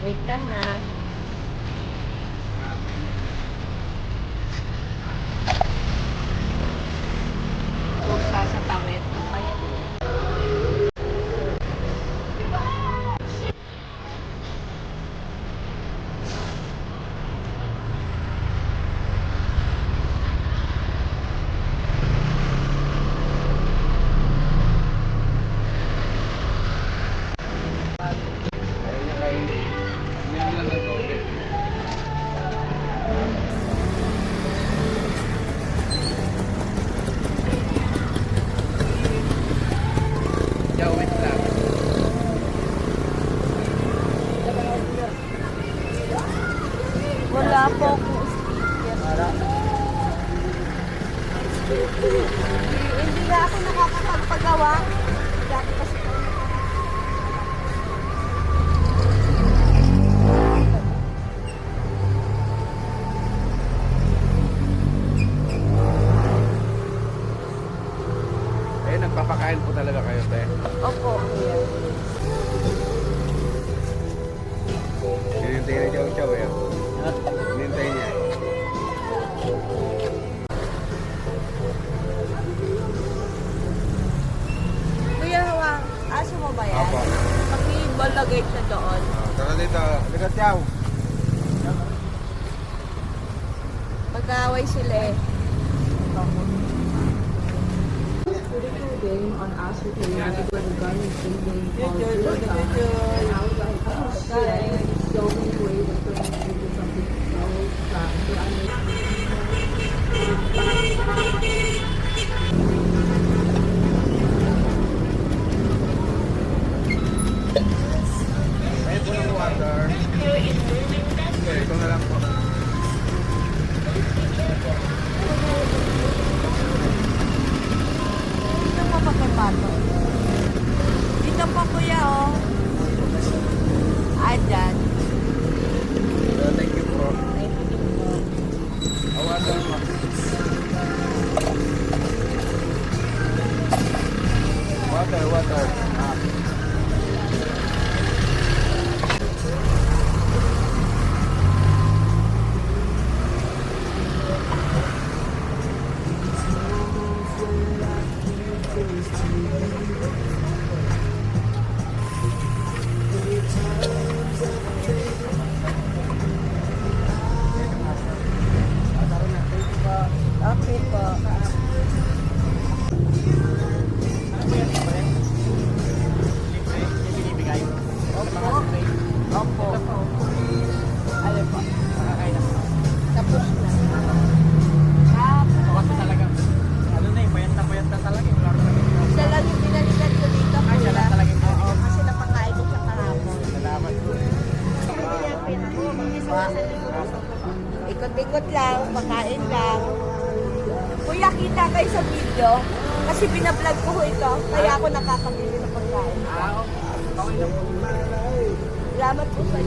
Wait lang na. Pusa sa tawid. Ayan. Wala po akong speaker. Hindi na ako nakakapagpagawa. Dati kasi ko. Eh, nagpapakain po talaga kayo, te. Opo. Hinintay na chow-chow, eh. Hinintay niya. Kuya, aso mo ba yan? Opo. Pakibalagay siya doon. Tara dito. Ligat chow. Mag-aaway sila eh. Game on ascertaining whether the gun is being called so many ways of turning into something so Ayun po ng water. Okay, ito na lang po. Dito po pakipato. Dito po kuya oh. Dyan. Thank you po. Water mo. Water. Okay po. Opo. Ano po? Tapos na. Kasi talaga, ano na eh, payat na talaga eh. Wala rin kami. Siya lang yung pinalitan ko dito. Ay, siya lang talaga yung Oo, kasi napakain ko siya kahapon. Salamat po. Ikot-ikot lang, pakain lang. Kuya, kita kayo sa video. Kasi binablog ko ho ito. Kaya ako nakakabili ng pagkain. Okay lang po. Salamat po sa